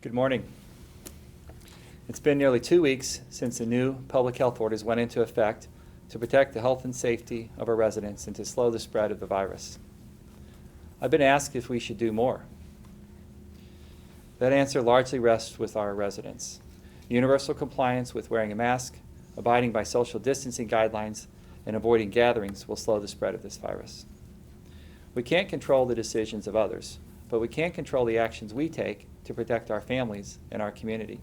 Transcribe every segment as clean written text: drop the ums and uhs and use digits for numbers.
Good morning. It's been nearly 2 weeks since the new public health orders went into effect to protect the health and safety of our residents and to slow the spread of the virus. I've been asked if we should do more. That answer largely rests with our residents. Universal compliance with wearing a mask, abiding by social distancing guidelines, and avoiding gatherings will slow the spread of this virus. We can't control the decisions of others, but we can control the actions we take to protect our families and our community.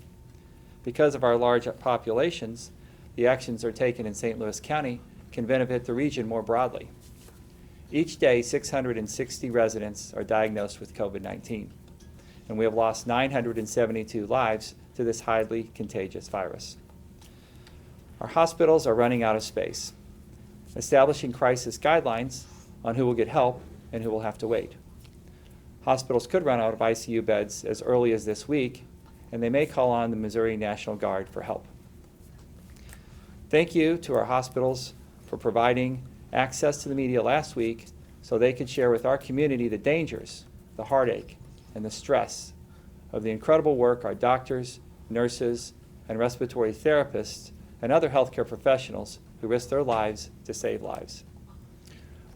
Because of our large populations, the actions are taken in St. Louis County can benefit the region more broadly. Each day, 660 residents are diagnosed with COVID-19, and we have lost 972 lives to this highly contagious virus. Our hospitals are running out of space, establishing crisis guidelines on who will get help and who will have to wait. Hospitals could run out of ICU beds as early as this week, and they may call on the Missouri National Guard for help. Thank you to our hospitals for providing access to the media last week so they could share with our community the dangers, the heartache, and the stress of the incredible work our doctors, nurses, and respiratory therapists and other healthcare professionals who risk their lives to save lives.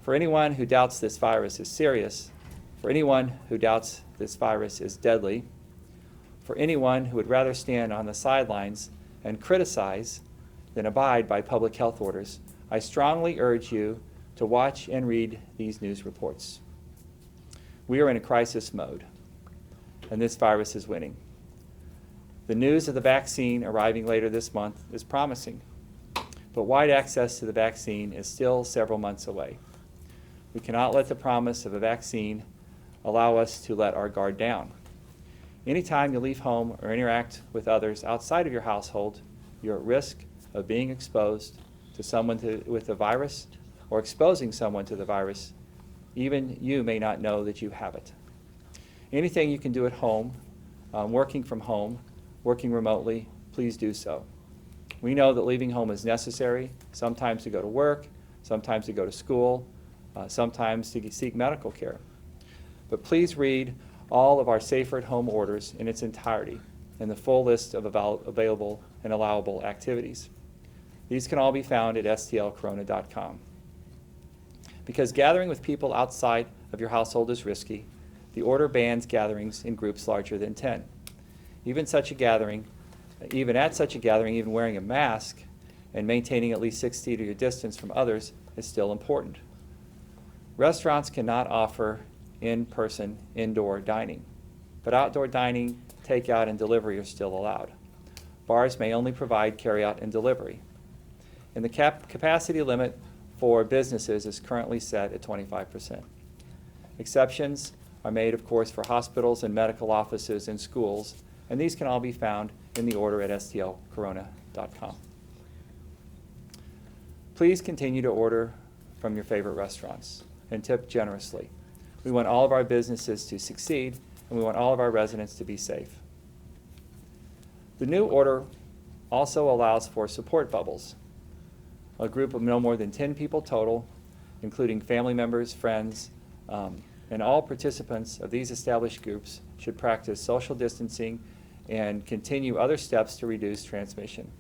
For anyone who doubts this virus is serious, for anyone who doubts this virus is deadly, for anyone who would rather stand on the sidelines and criticize than abide by public health orders, I strongly urge you to watch and read these news reports. We are in a crisis mode, and this virus is winning. The news of the vaccine arriving later this month is promising, but wide access to the vaccine is still several months away. We cannot let the promise of a vaccine allow us to let our guard down. Anytime you leave home or interact with others outside of your household, you're at risk of being exposed to someone with the virus or exposing someone to the virus. Even you may not know that you have it. Anything you can do at home, working from home, working remotely, please do so. We know that leaving home is necessary, sometimes to go to work, sometimes to go to school, sometimes to seek medical care. But please read all of our Safer at Home orders in its entirety and the full list of available and allowable activities. These can all be found at stlcorona.com. Because gathering with people outside of your household is risky, the order bans gatherings in groups larger than 10. Even at such a gathering, even wearing a mask and maintaining at least 6 feet of your distance from others is still important. Restaurants cannot offer in-person indoor dining, but outdoor dining, takeout, and delivery are still allowed. Bars may only provide carryout and delivery. And the capacity limit for businesses is currently set at 25%. Exceptions are made, of course, for hospitals and medical offices and schools, and these can all be found in the order at stlcorona.com. Please continue to order from your favorite restaurants and tip generously. We want all of our businesses to succeed, and we want all of our residents to be safe. The new order also allows for support bubbles, a group of no more than 10 people total, including family members, friends, and all participants of these established groups should practice social distancing and continue other steps to reduce transmission.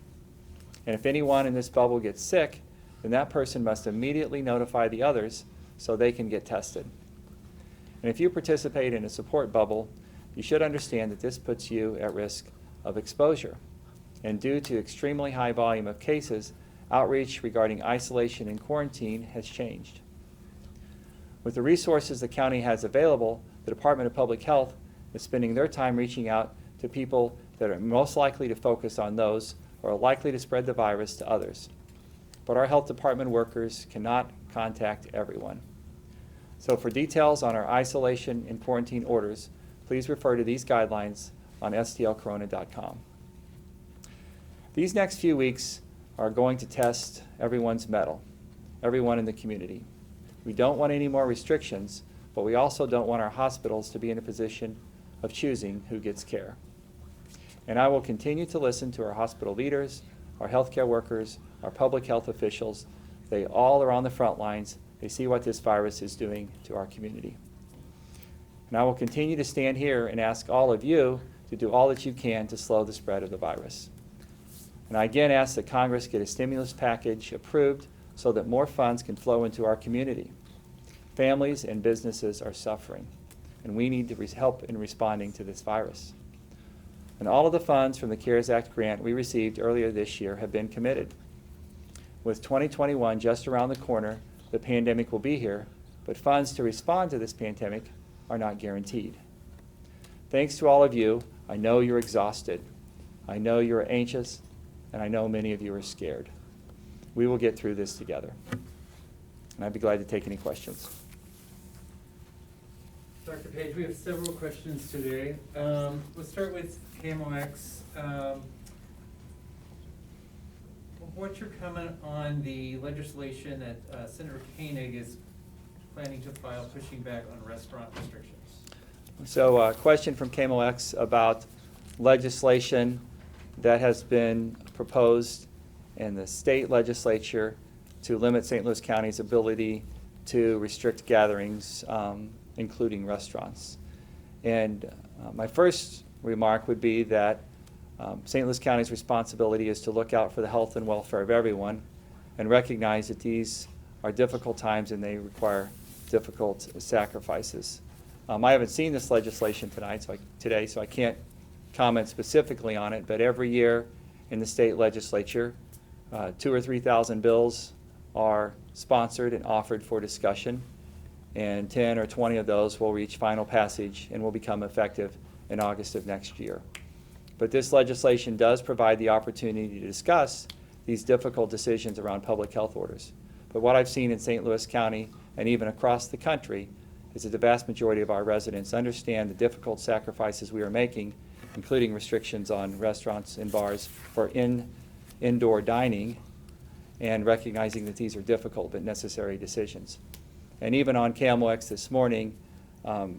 And if anyone in this bubble gets sick, then that person must immediately notify the others so they can get tested. And if you participate in a support bubble, you should understand that this puts you at risk of exposure. And due to extremely high volume of cases, outreach regarding isolation and quarantine has changed. With the resources the county has available, the Department of Public Health is spending their time reaching out to people that are most likely to focus on those who are likely to spread the virus to others. But our health department workers cannot contact everyone. So for details on our isolation and quarantine orders, please refer to these guidelines on stlcorona.com. These next few weeks are going to test everyone's mettle, everyone in the community. We don't want any more restrictions, but we also don't want our hospitals to be in a position of choosing who gets care. And I will continue to listen to our hospital leaders, our healthcare workers, our public health officials. They all are on the front lines. They see what this virus is doing to our community. And I will continue to stand here and ask all of you to do all that you can to slow the spread of the virus. And I again ask that Congress get a stimulus package approved so that more funds can flow into our community. Families and businesses are suffering, and we need to help in responding to this virus. And all of the funds from the CARES Act grant we received earlier this year have been committed. With 2021 just around the corner, the pandemic will be here, but funds to respond to this pandemic are not guaranteed. Thanks to all of you, I know you're exhausted. I know you're anxious, and I know many of you are scared. We will get through this together. And I'd be glad to take any questions. Dr. Page, we have several questions today. We'll start with KMOX. What's your comment on the legislation that Senator Koenig is planning to file pushing back on restaurant restrictions? So a question from KMOX about legislation that has been proposed in the state legislature to limit St. Louis County's ability to restrict gatherings, including restaurants. And my first remark would be that St. Louis County's responsibility is to look out for the health and welfare of everyone and recognize that these are difficult times and they require difficult sacrifices. I haven't seen this legislation today, so I can't comment specifically on it, but every year in the state legislature, 2,000 or 3,000 bills are sponsored and offered for discussion, and 10 or 20 of those will reach final passage and will become effective in August of next year. But this legislation does provide the opportunity to discuss these difficult decisions around public health orders. But what I've seen in St. Louis County and even across the country is that the vast majority of our residents understand the difficult sacrifices we are making, including restrictions on restaurants and bars for indoor dining, and recognizing that these are difficult but necessary decisions. And even on KMOX this morning,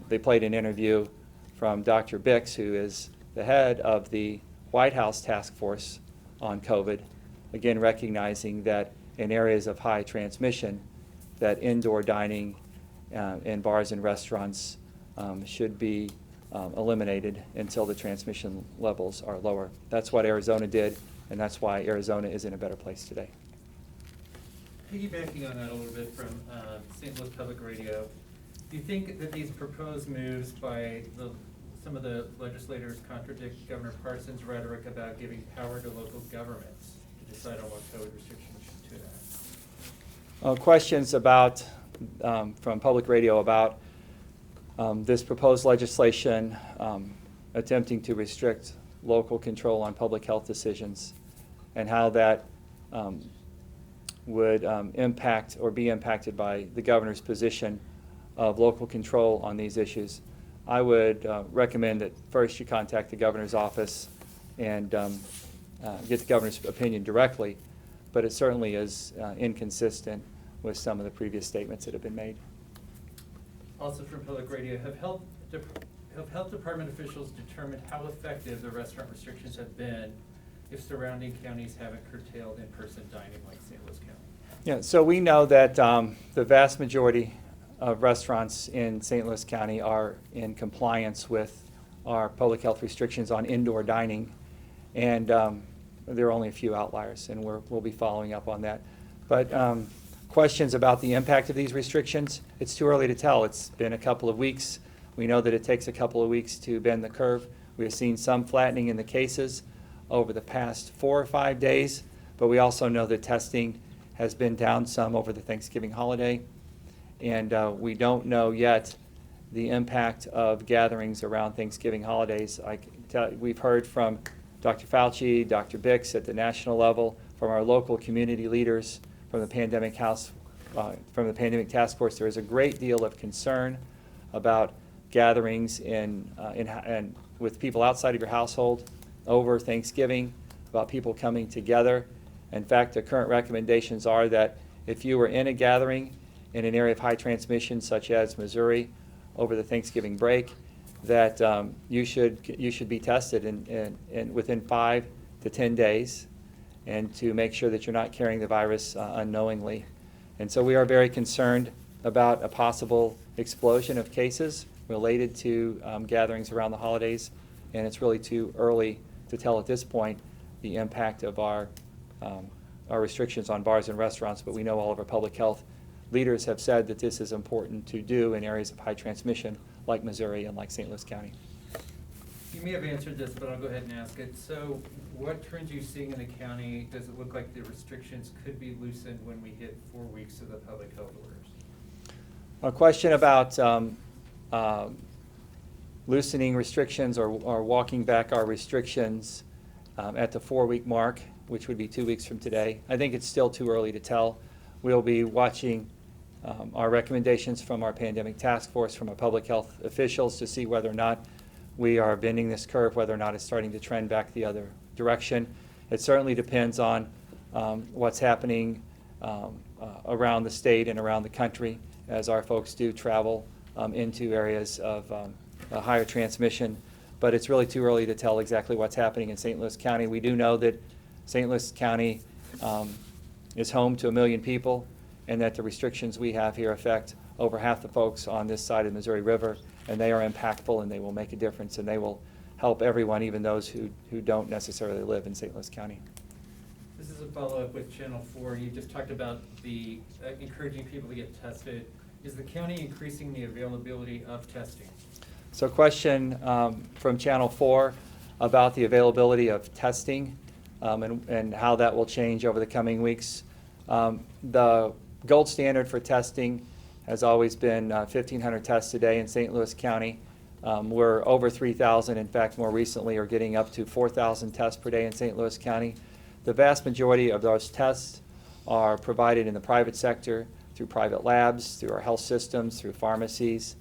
they played an interview from Dr. Bix, who is the head of the White House Task Force on COVID, again recognizing that in areas of high transmission, that indoor dining in bars and restaurants should be eliminated until the transmission levels are lower. That's what Arizona did, and that's why Arizona is in a better place today. Piggybacking on that a little bit from St. Louis Public Radio, do you think that these proposed moves by some of the legislators contradict Governor Parsons' rhetoric about giving power to local governments to decide on what COVID restrictions should enact? Questions about, from Public Radio about this proposed legislation attempting to restrict local control on public health decisions and how that would impact or be impacted by the governor's position of local control on these issues. I would recommend that first you contact the governor's office and get the governor's opinion directly, but it certainly is inconsistent with some of the previous statements that have been made. Also from Public Radio, have health department officials determined how effective the restaurant restrictions have been if surrounding counties haven't curtailed in-person dining like St. Louis County? Yeah, so we know that the vast majority of restaurants in St. Louis County are in compliance with our public health restrictions on indoor dining, and there are only a few outliers, and we'll be following up on that. But questions about the impact of these restrictions, it's too early to tell. It's been a couple of weeks. We know that it takes a couple of weeks to bend the curve. We have seen some flattening in the cases over the past 4 or 5 days, but we also know that testing has been down some over the Thanksgiving holiday. And we don't know yet the impact of gatherings around Thanksgiving holidays. We've heard from Dr. Fauci, Dr. Bix at the national level, from our local community leaders, from the pandemic task force. There is a great deal of concern about gatherings and with people outside of your household over Thanksgiving, about people coming together. In fact, the current recommendations are that if you were in a gathering in an area of high transmission, such as Missouri, over the Thanksgiving break, that you should be tested in within 5 to 10 days, and to make sure that you're not carrying the virus unknowingly. And so we are very concerned about a possible explosion of cases related to gatherings around the holidays. and it's really too early to tell at this point the impact of our restrictions on bars and restaurants, but we know all of our public health leaders have said that this is important to do in areas of high transmission like Missouri and like St. Louis County. You may have answered this, but I'll go ahead and ask it. So what trends are you seeing in the county? Does it look like the restrictions could be loosened when we hit 4 weeks of the public health orders? A question about loosening restrictions or walking back our restrictions at the 4-week mark, which would be 2 weeks from today. I think it's still too early to tell. We'll be watching our recommendations from our pandemic task force, from our public health officials, to see whether or not we are bending this curve, whether or not it's starting to trend back the other direction. It certainly depends on what's happening around the state and around the country as our folks do travel into areas of higher transmission. But it's really too early to tell exactly what's happening in St. Louis County. We do know that St. Louis County is home to 1 million people, and that the restrictions we have here affect over half the folks on this side of the Missouri River, and they are impactful and they will make a difference, and they will help everyone, even those who don't necessarily live in St. Louis County. This is a follow-up with Channel 4. You just talked about the encouraging people to get tested. Is the county increasing the availability of testing? So question from Channel 4 about the availability of testing and how that will change over the coming weeks. The gold standard for testing has always been 1,500 tests a day in St. Louis County. We're over 3,000. In fact, more recently are getting up to 4,000 tests per day in St. Louis County. The vast majority of those tests are provided in the private sector through private labs, through our health systems, through pharmacies,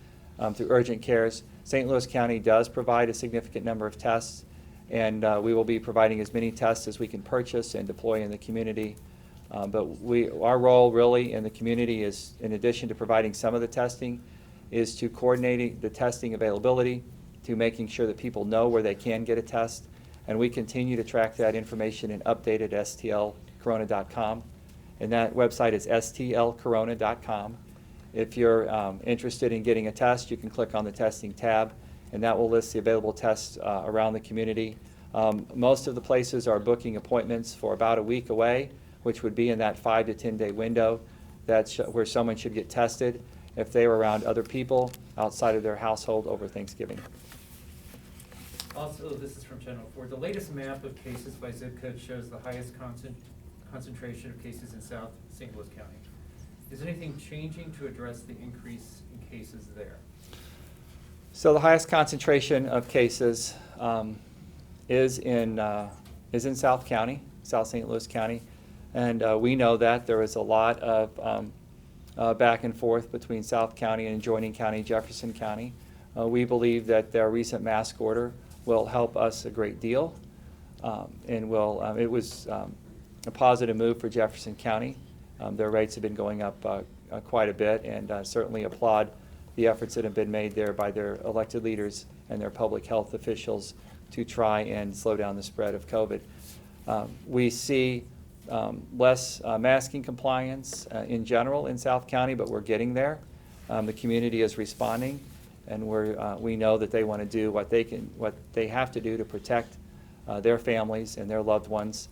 through urgent cares. St. Louis County does provide a significant number of tests, and we will be providing as many tests as we can purchase and deploy in the community. But our role really in the community is, in addition to providing some of the testing, is to coordinating the testing availability, to making sure that people know where they can get a test. And we continue to track that information and update it at stlcorona.com. And that website is stlcorona.com. If you're interested in getting a test, you can click on the testing tab, and that will list the available tests around the community. Most of the places are booking appointments for about a week away, which would be in that 5 to 10 day window that's where someone should get tested if they were around other people outside of their household over Thanksgiving. Also, this is from Channel 4. The latest map of cases by zip code shows the highest concentration of cases in South St. Louis County. Is anything changing to address the increase in cases there? So the highest concentration of cases is in South County, South St. Louis County. And we know that there is a lot of back and forth between South County and adjoining county, Jefferson County. We believe that their recent mask order will help us a great deal, and will. It was a positive move for Jefferson County. Their rates have been going up quite a bit, and certainly applaud the efforts that have been made there by their elected leaders and their public health officials to try and slow down the spread of COVID. We see less masking compliance in general in South County, but we're getting there. The community is responding, and we know that they want to do what they have to do to protect their families and their loved ones.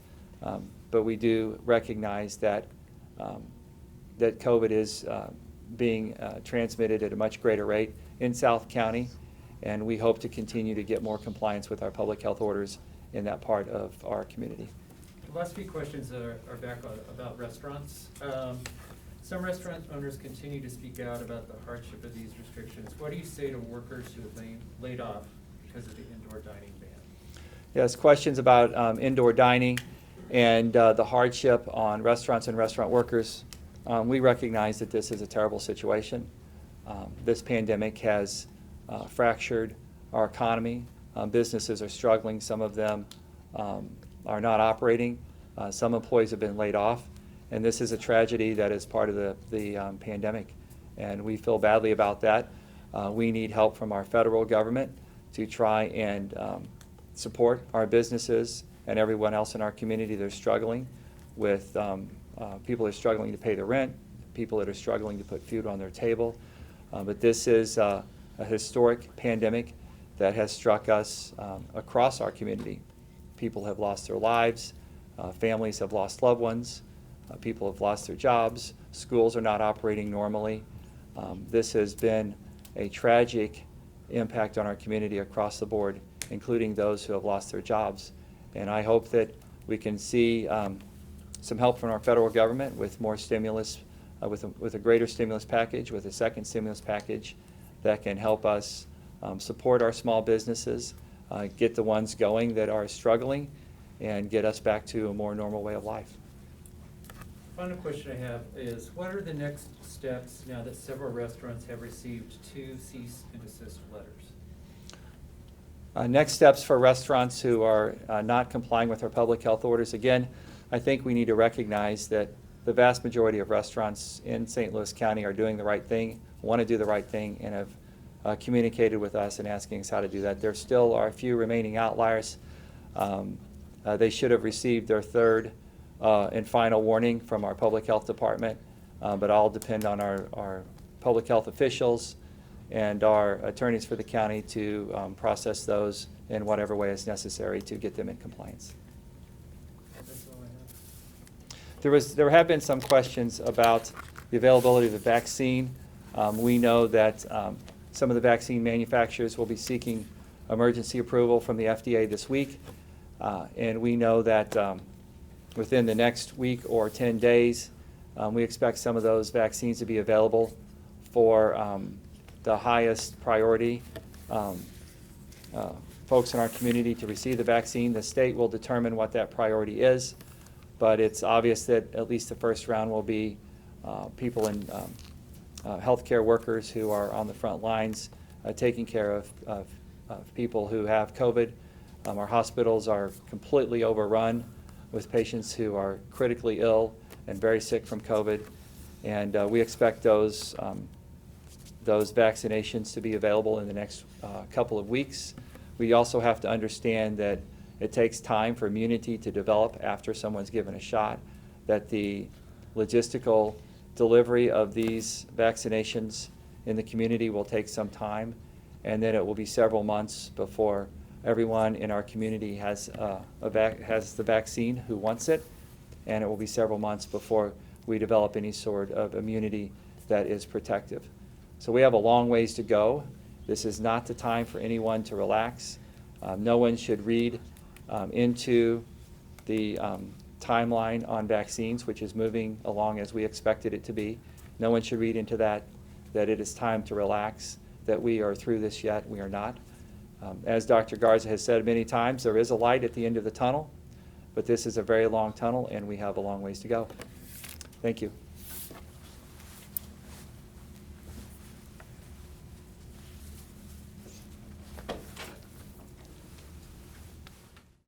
But we do recognize that that COVID is being transmitted at a much greater rate in South County, and we hope to continue to get more compliance with our public health orders in that part of our community. The last few questions are back about restaurants. Some restaurant owners continue to speak out about the hardship of these restrictions. What do you say to workers who have been laid off because of the indoor dining ban? Yes, questions about indoor dining and the hardship on restaurants and restaurant workers. We recognize that this is a terrible situation. This pandemic has fractured our economy. Businesses are struggling. Some of them are not operating. Some employees have been laid off. And this is a tragedy that is part of the pandemic. And we feel badly about that. We need help from our federal government to try and support our businesses and everyone else in our community that are struggling with people that are struggling to pay their rent, people that are struggling to put food on their table. But this is a historic pandemic that has struck us across our community. People have lost their lives, families have lost loved ones, people have lost their jobs, schools are not operating normally. This has been a tragic impact on our community across the board, including those who have lost their jobs. And I hope that we can see some help from our federal government with more stimulus, with a greater stimulus package, with a second stimulus package that can help us support our small businesses, get the ones going that are struggling, and get us back to a more normal way of life. Final question I have is, what are the next steps now that several restaurants have received 2 cease and desist letters? Next steps for restaurants who are not complying with our public health orders. Again, I think we need to recognize that the vast majority of restaurants in St. Louis County are doing the right thing, want to do the right thing, and have communicated with us and asking us how to do that. There still are a few remaining outliers. They should have received their third and final warning from our public health department, but all depend on our public health officials and our attorneys for the county to process those in whatever way is necessary to get them in compliance. That's all I have. There have been some questions about the availability of the vaccine. We know that some of the vaccine manufacturers will be seeking emergency approval from the FDA this week, and we know that within the next week or 10 days, we expect some of those vaccines to be available for the highest priority folks in our community to receive the vaccine. The state will determine what that priority is, but it's obvious that at least the first round will be people in healthcare workers who are on the front lines taking care of people who have COVID. Our hospitals are completely overrun with patients who are critically ill and very sick from COVID, and we expect those vaccinations to be available in the next couple of weeks. We also have to understand that it takes time for immunity to develop after someone's given a shot, that the logistical delivery of these vaccinations in the community will take some time, and then it will be several months before everyone in our community has the vaccine who wants it, and it will be several months before we develop any sort of immunity that is protective. So we have a long ways to go. This is not the time for anyone to relax. No one should read into the timeline on vaccines, which is moving along as we expected it to be. No one should read into that it is time to relax, that we are through this yet. We are not. As Dr. Garza has said many times, there is a light at the end of the tunnel, but this is a very long tunnel, and we have a long ways to go. Thank you.